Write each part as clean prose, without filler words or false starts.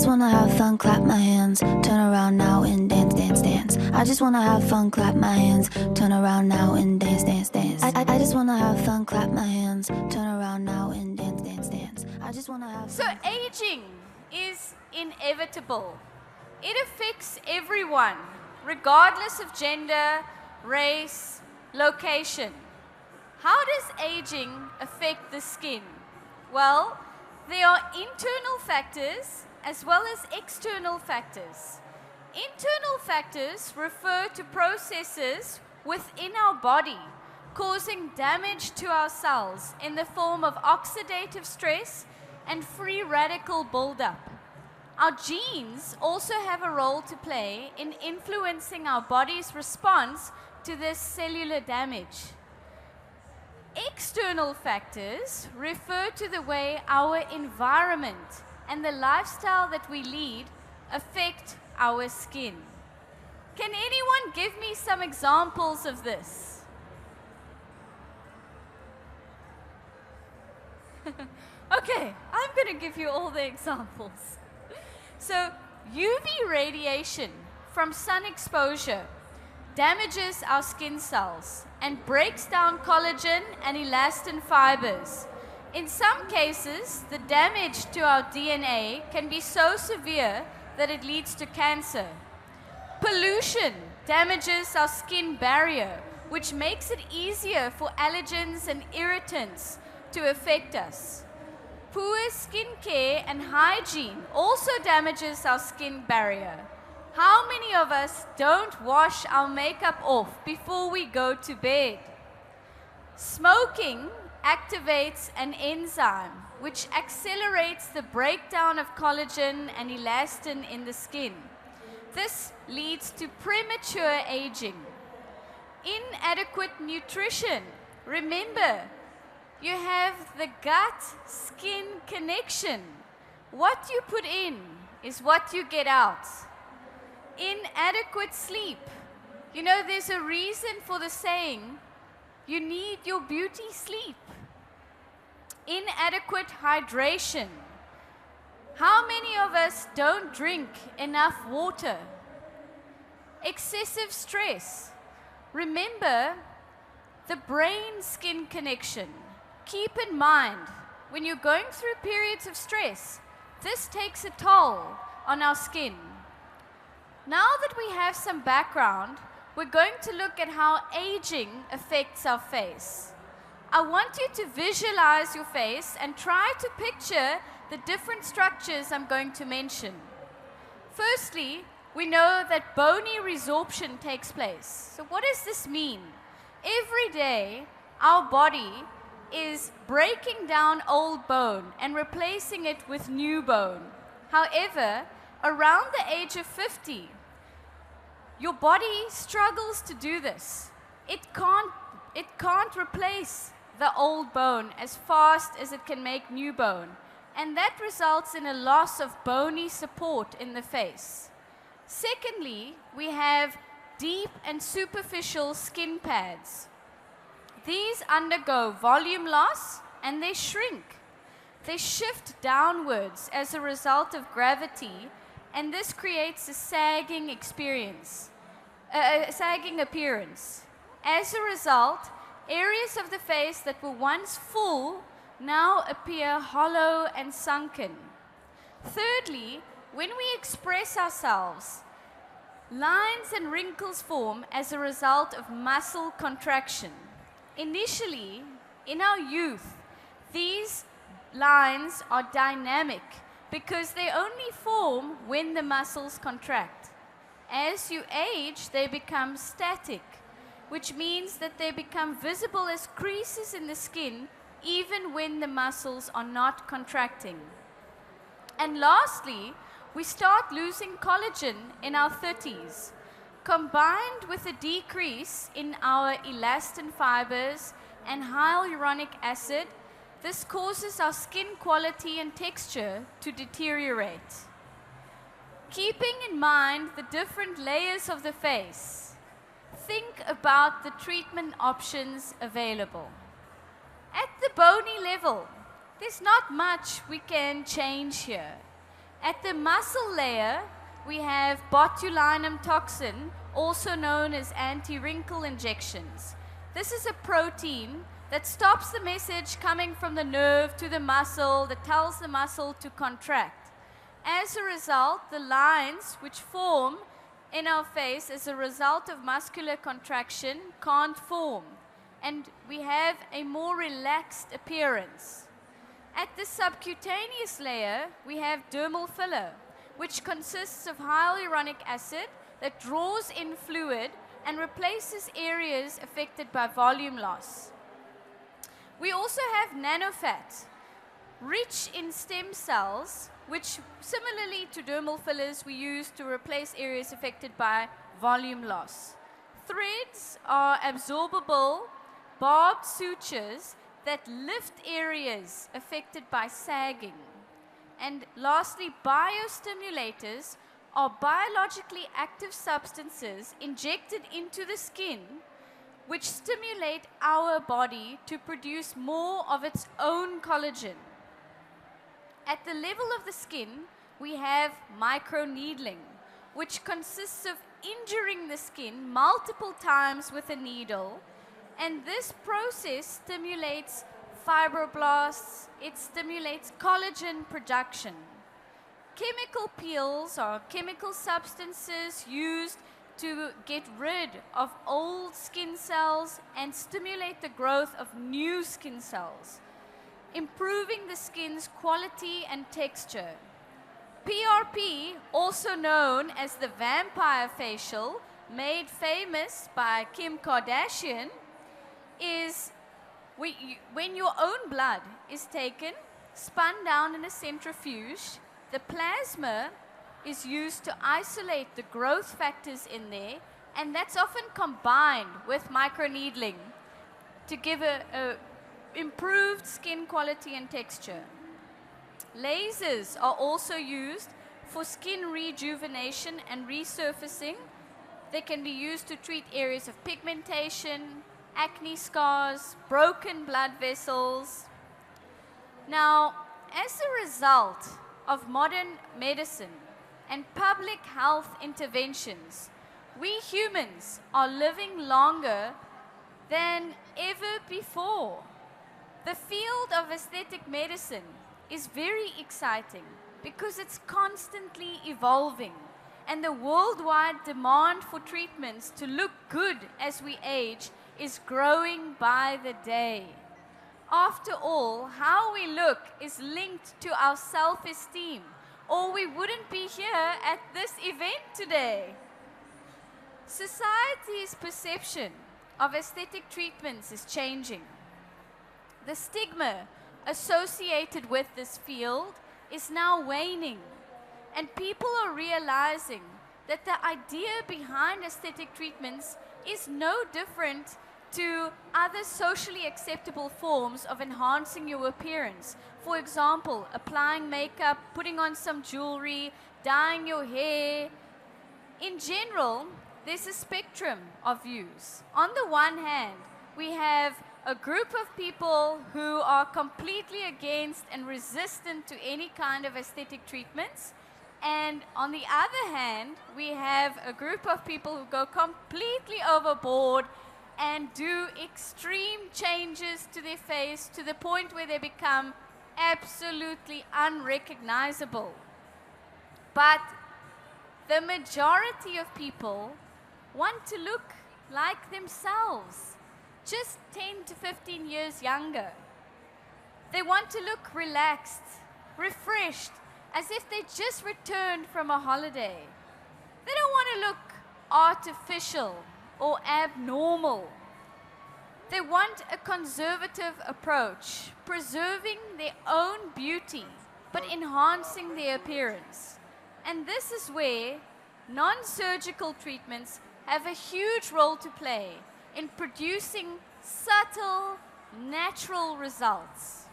just wanna have fun, clap my hands, turn around now and dance, dance, dance. I just wanna have fun, clap my hands, turn around now and dance, dance, dance. I just wanna have fun, clap my hands, turn around now and dance, dance, dance. I just wanna have So fun. aging is inevitable. It affects everyone, regardless of gender, race, location. How does aging affect the skin? Well, there are internal factors as well as external factors. Internal factors refer to processes within our body causing damage to our cells in the form of oxidative stress and free radical buildup. Our genes also have a role to play in influencing our body's response to this cellular damage. External factors refer to the way our environment and the lifestyle that we lead affect our skin. Can anyone give me some examples of this? Okay, I'm going to give you all the examples. So, UV radiation from sun exposure damages our skin cells and breaks down collagen and elastin fibers. In some cases, the damage to our DNA can be so severe that it leads to cancer. Pollution damages our skin barrier, which makes it easier for allergens and irritants to affect us. Poor skin care and hygiene also damages our skin barrier. How many of us don't wash our makeup off before we go to bed? Smoking activates an enzyme which accelerates the breakdown of collagen and elastin in the skin. This leads to premature aging. Inadequate nutrition. Remember, you have the gut-skin connection. What you put in is what you get out. Inadequate sleep. You know, there's a reason for the saying, you need your beauty sleep. Inadequate hydration. How many of us don't drink enough water? Excessive stress. Remember the brain-skin connection. Keep in mind, when you're going through periods of stress, this takes a toll on our skin. Now that we have some background, we're going to look at how aging affects our face. I want you to visualize your face and try to picture the different structures I'm going to mention. Firstly, we know that bony resorption takes place. So what does this mean? Every day, our body is breaking down old bone and replacing it with new bone. However, around the age of 50, your body struggles to do this. It can't replace the old bone as fast as it can make new bone. And that results in a loss of bony support in the face. Secondly, we have deep and superficial skin pads. These undergo volume loss and they shrink. They shift downwards as a result of gravity, and this creates a sagging appearance. As a result, areas of the face that were once full now appear hollow and sunken. Thirdly, when we express ourselves, lines and wrinkles form as a result of muscle contraction. Initially, in our youth, these lines are dynamic because they only form when the muscles contract. As you age, they become static, which means that they become visible as creases in the skin even when the muscles are not contracting. And lastly, we start losing collagen in our 30s. Combined with a decrease in our elastin fibers and hyaluronic acid, this causes our skin quality and texture to deteriorate. Keeping in mind the different layers of the face, think about the treatment options available. At the bony level, there's not much we can change here. At the muscle layer, we have botulinum toxin, also known as anti-wrinkle injections. This is a protein that stops the message coming from the nerve to the muscle that tells the muscle to contract. As a result, the lines which form in our face as a result of muscular contraction can't form, and we have a more relaxed appearance. At the subcutaneous layer, we have dermal filler, which consists of hyaluronic acid that draws in fluid and replaces areas affected by volume loss. We also have nanofat, rich in stem cells, which similarly to dermal fillers we use to replace areas affected by volume loss. Threads are absorbable, barbed sutures that lift areas affected by sagging. And lastly, biostimulators are biologically active substances injected into the skin which stimulate our body to produce more of its own collagen. At the level of the skin, we have microneedling, which consists of injuring the skin multiple times with a needle, and this process stimulates fibroblasts, it stimulates collagen production. Chemical peels are chemical substances used to get rid of old skin cells and stimulate the growth of new skin cells, improving the skin's quality and texture. PRP, also known as the vampire facial, made famous by Kim Kardashian, is when your own blood is taken, spun down in a centrifuge, the plasma is used to isolate the growth factors in there, and that's often combined with microneedling to give a improved skin quality and texture. Lasers are also used for skin rejuvenation and resurfacing. They can be used to treat areas of pigmentation, acne scars, broken blood vessels. Now, as a result of modern medicine and public health interventions, we humans are living longer than ever before. The field of aesthetic medicine is very exciting because it's constantly evolving, and the worldwide demand for treatments to look good as we age is growing by the day. After all, how we look is linked to our self-esteem, or we wouldn't be here at this event today. Society's perception of aesthetic treatments is changing. The stigma associated with this field is now waning, and people are realizing that the idea behind aesthetic treatments is no different to other socially acceptable forms of enhancing your appearance. For example, applying makeup, putting on some jewelry, dyeing your hair. In general, there's a spectrum of views. On the one hand, we have a group of people who are completely against and resistant to any kind of aesthetic treatments. And on the other hand, we have a group of people who go completely overboard and do extreme changes to their face to the point where they become absolutely unrecognizable. But the majority of people want to look like themselves, just 10 to 15 years younger. They want to look relaxed, refreshed, as if they just returned from a holiday. They don't want to look artificial or abnormal. They want a conservative approach, preserving their own beauty, but enhancing their appearance. And this is where non-surgical treatments have a huge role to play in producing subtle, natural results.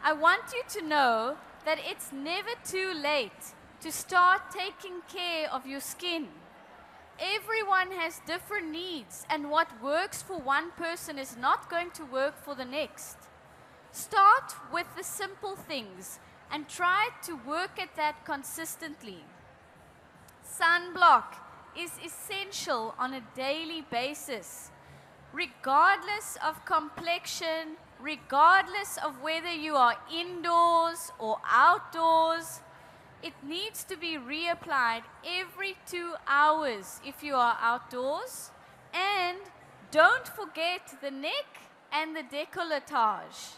I want you to know that it's never too late to start taking care of your skin. Everyone has different needs, and what works for one person is not going to work for the next. Start with the simple things and try to work at that consistently. Sunblock is essential on a daily basis, regardless of complexion, regardless of whether you are indoors or outdoors. It needs to be reapplied every 2 hours if you are outdoors. And don't forget the neck and the décolletage.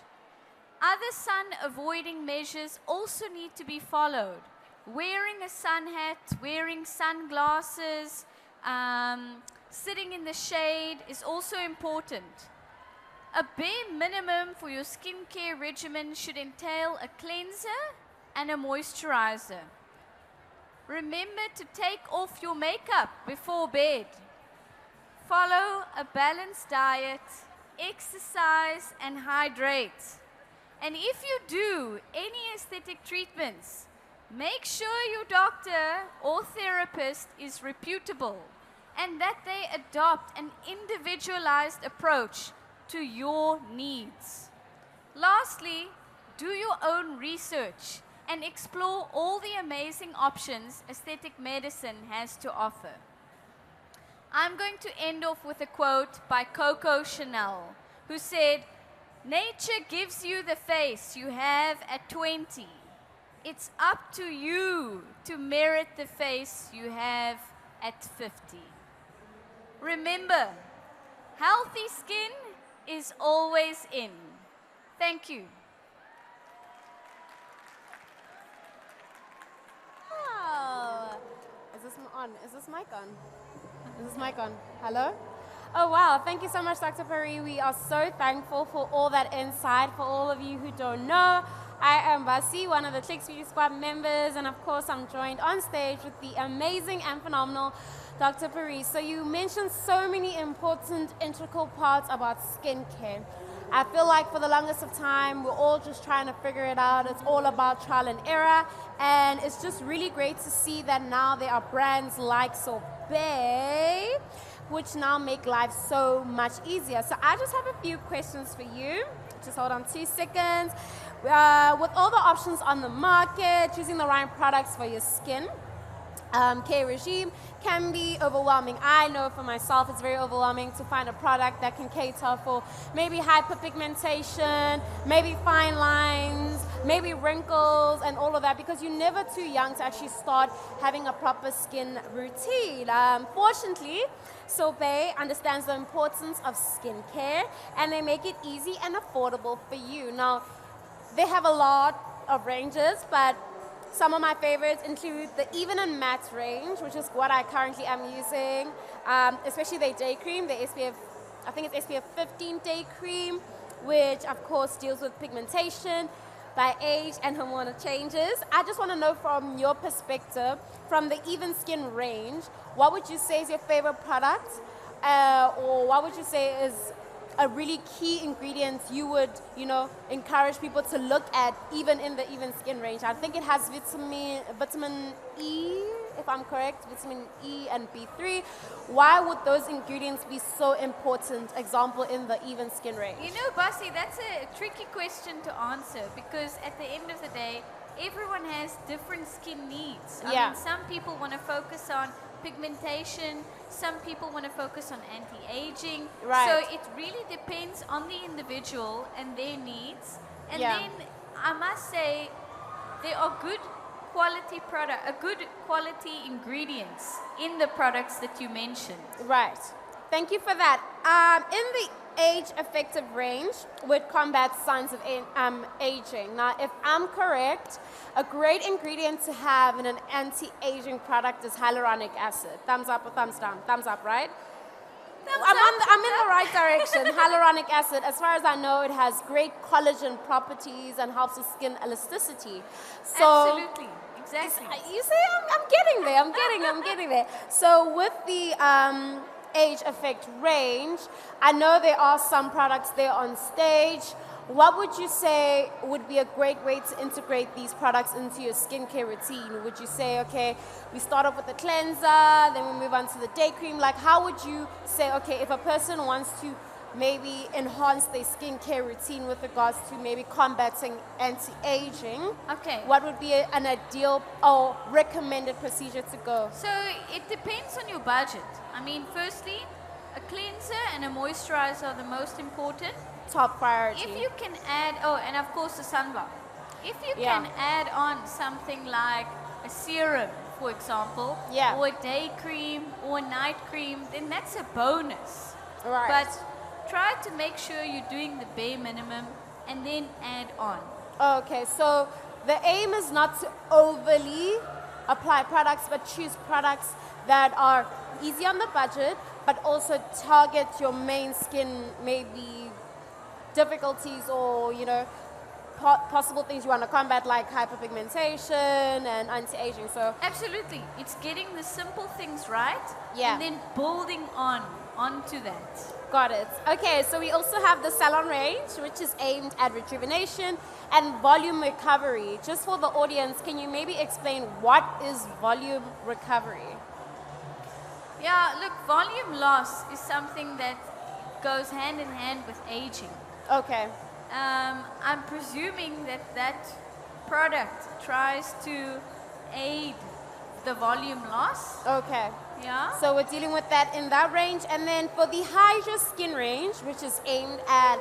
Other sun-avoiding measures also need to be followed. Wearing a sun hat, wearing sunglasses, sitting in the shade is also important. A bare minimum for your skincare regimen should entail a cleanser and a moisturizer. Remember to take off your makeup before bed. Follow a balanced diet, exercise, and hydrate. And if you do any aesthetic treatments, make sure your doctor or therapist is reputable and that they adopt an individualized approach to your needs. Lastly, do your own research and explore all the amazing options aesthetic medicine has to offer. I'm going to end off with a quote by Coco Chanel, who said, "Nature gives you the face you have at 20. It's up to you to merit the face you have at 50. Remember, healthy skin is always in." Thank you. Oh, is this on? Is this mic on? Is this mic on? Hello? Oh, wow. Thank you so much, Dr. Paree. We are so thankful for all that insight. For all of you who don't know, I am Basi, one of the Clicks Beauty Squad members, and of course, I'm joined on stage with the amazing and phenomenal Dr. Paree. So you mentioned so many important, integral parts about skincare. I feel like for the longest of time, we're all just trying to figure it out. It's all about trial and error. And it's just really great to see that now there are brands like Sorbet, which now make life so much easier. So I just have a few questions for you. Just hold on 2 seconds. With all the options on the market, choosing the right products for your skin, care regime can be overwhelming. I know for myself it's very overwhelming to find a product that can cater for maybe hyperpigmentation, maybe fine lines, maybe wrinkles and all of that, because you're never too young to actually start having a proper skin routine. Fortunately, Sorbet understands the importance of skincare and they make it easy and affordable for you. Now, they have a lot of ranges, but some of my favorites include the Even and Matte range, which is what I currently am using, especially their day cream, the SPF, I think it's SPF 15 day cream, which of course deals with pigmentation by age and hormonal changes. I just want to know from your perspective, from the Even Skin range, what would you say is your favorite product, or what would you say is a really key ingredient you would, encourage people to look at even in the Even Skin range? I think it has vitamin E, if I'm correct, vitamin E and B3. Why would those ingredients be so important, example, in the Even Skin range? You know, Basi, that's a tricky question to answer because at the end of the day, everyone has different skin needs. I mean, some people want to focus on pigmentation, some people want to focus on anti-aging. Right. So it really depends on the individual and their needs. And then I must say there are good quality ingredients in the products that you mentioned. Right. Thank you for that. In the age-effective range would combat signs of aging. Now, if I'm correct, a great ingredient to have in an anti-aging product is hyaluronic acid. Thumbs up or thumbs down? Thumbs up, right? I'm in the right direction. Hyaluronic acid, as far as I know, it has great collagen properties and helps with skin elasticity. So, absolutely, exactly. You see, I'm getting there. I'm getting there. So with the age effect range, I know there are some products there on stage. What would you say would be a great way to integrate these products into your skincare routine? Would you say, okay, we start off with the cleanser, then we move on to the day cream? Like, how would you say, okay, if a person wants to maybe enhance their skincare routine with regards to maybe combating anti-aging, Okay. what would be an ideal or recommended procedure to go? So it depends on your budget. I mean, firstly, a cleanser and a moisturizer are the most important. Top priority. If you can add, oh, and of course the sunblock. If you Yeah. can add on something like a serum, for example, Yeah. or a day cream or a night cream, then that's a bonus. Right. But try to make sure you're doing the bare minimum and then add on. Okay, so the aim is not to overly apply products, but choose products that are easy on the budget, but also target your main skin maybe difficulties or, you know, possible things you want to combat, like hyperpigmentation and anti-aging. So Absolutely. It's getting the simple things right Yeah. and then building onto that. got it. Okay, so we also have the salon range, which is aimed at rejuvenation and volume recovery. Just for the audience, can you maybe explain what is volume recovery? Yeah, look, volume loss is something that goes hand in hand with aging. Okay. I'm presuming that that product tries to aid the volume loss. Okay. Yeah. So we're dealing with that in that range. And then for the Hydra Skin range, which is aimed at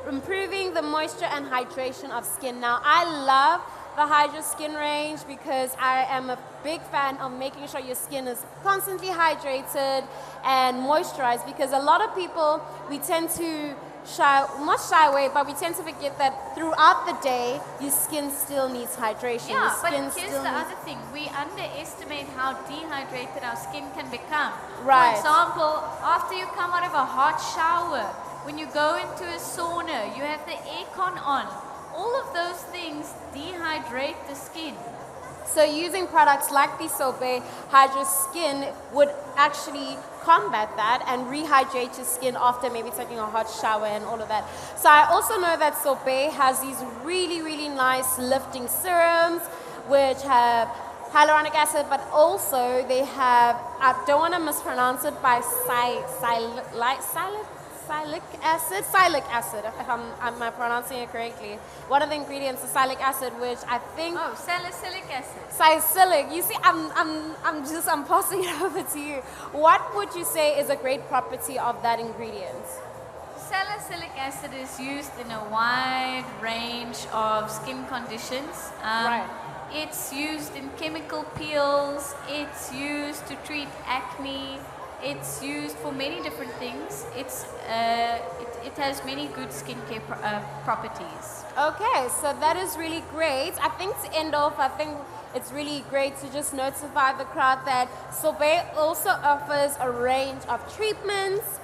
improving the moisture and hydration of skin. Now, I love the Hydra Skin range because I am a big fan of making sure your skin is constantly hydrated and moisturized, because a lot of people, we tend to not shy away, but we tend to forget that throughout the day, your skin still needs hydration. Yeah, your but skin here's still the needs other thing. We underestimate how dehydrated our skin can become. Right. For example, after you come out of a hot shower, when you go into a sauna, you have the aircon on. All of those things dehydrate the skin. So using products like the Sorbet Hydra Skin would actually combat that and rehydrate your skin after maybe taking a hot shower and all of that. So I also know that Sorbet has these really, really nice lifting serums which have hyaluronic acid, but also they have, I don't want to mispronounce it, by sialic acid, if am I pronouncing it correctly. One of the ingredients is sialic acid, which I think Oh, salicylic acid. Salicylic. You see, I'm passing it over to you. What would you say is a great property of that ingredient? Salicylic acid is used in a wide range of skin conditions. Right. It's used in chemical peels. It's used to treat acne. It's used for many different things. It has many good skincare properties. Okay, so that is really great. I think to end off, I think it's really great to just notify the crowd that Sorbet also offers a range of treatments,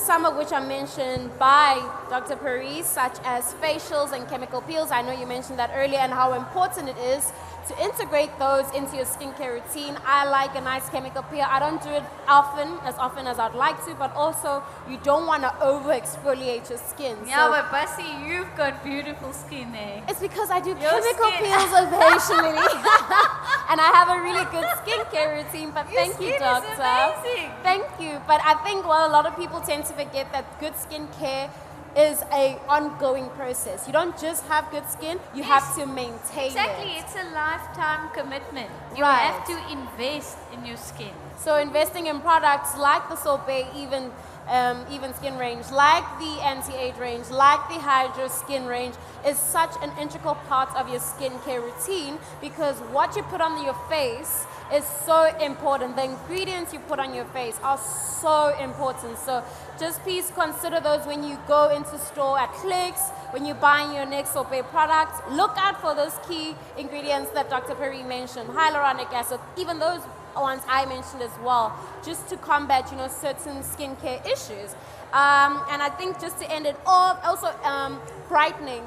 some of which are mentioned by Dr. Paree, such as facials and chemical peels. I know you mentioned that earlier and how important it is to integrate those into your skincare routine. I like a nice chemical peel. I don't do it as often as I'd like to, but also you don't want to over exfoliate your skin. Yeah, So but Bussy, you've got beautiful skin there. it's because I do Your chemical skin. peels occasionally. And I have a really good skincare routine, but Your thank you, skin is doctor. amazing. Thank you. But I think a lot of people tend to forget that good skincare is a ongoing process. You don't just have good skin, you have to maintain Exactly, it. it's a lifetime commitment. You Right. have to invest in your skin. So investing in products like the Sorbet, even skin range, like the anti-age range, like the Hydra Skin range, is such an integral part of your skincare routine, because what you put on your face is so important. The ingredients you put on your face are so important. So just please consider those when you go into store at Clicks, when you're buying your next Sorbet product. Look out for those key ingredients that Dr. Paree mentioned, hyaluronic acid, even those ones I mentioned as well, just to combat, certain skincare issues. And I think just to end it off, also brightening,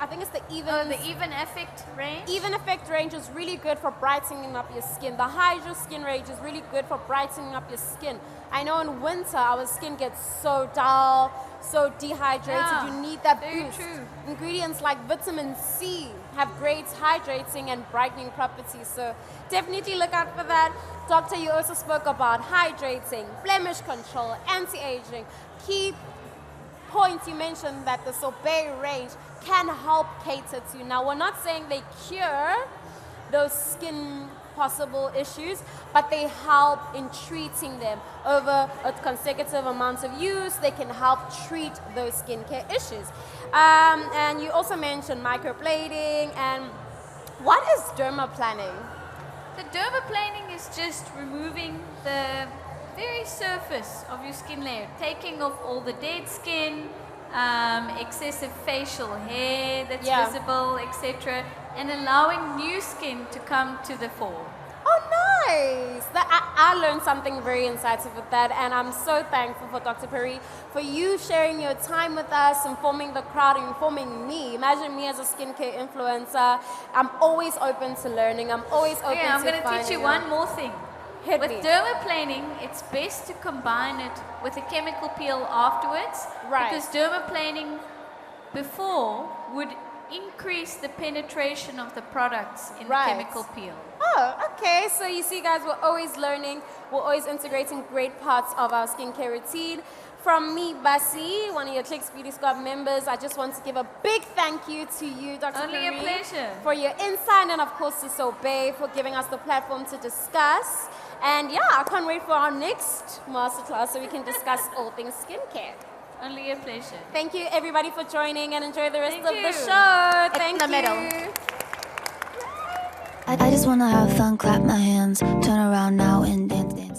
I think it's the Even Effect range? Even Effect range is really good for brightening up your skin. The Hydra Skin range is really good for brightening up your skin. I know in winter our skin gets so dull, so dehydrated. Yeah, You need that very boost. true. Ingredients like vitamin C, have great hydrating and brightening properties. So definitely look out for that. Doctor, you also spoke about hydrating, blemish control, anti-aging. Key points you mentioned that the Sorbet range can help cater to. Now, we're not saying they cure those skin possible issues, but they help in treating them over a consecutive amount of use. They can help treat those skincare issues. And you also mentioned microblading. And what is dermaplaning? The dermaplaning is just removing the very surface of your skin layer, taking off all the dead skin, excessive facial hair that's visible, etc., and allowing new skin to come to the fore. Oh, nice! I learned something very insightful with that, and I'm so thankful for Dr. Paree for you sharing your time with us, informing the crowd, informing me. Imagine me as a skincare influencer. I'm always open to learning. I'm always open to I'm going to teach you one more thing. Hit with me. dermaplaning, it's best to combine it with a chemical peel afterwards. Right. Because dermaplaning before would increase the penetration of the products in the chemical peel. Oh, okay. So you see, guys, we're always learning. We're always integrating great parts of our skincare routine. From me, Basi, one of your Clicks Beauty Squad members, I just want to give a big thank you to you, Dr. Only a Paree, pleasure. for your insight, and of course to Sorbet for giving us the platform to discuss. And yeah, I can't wait for our next masterclass so we can discuss all things skincare. Only a pleasure. Thank you, everybody, for joining, and enjoy the rest Thank of you. the show. Thank the middle. you. I just wanna have fun, clap my hands, turn around now and dance, dance.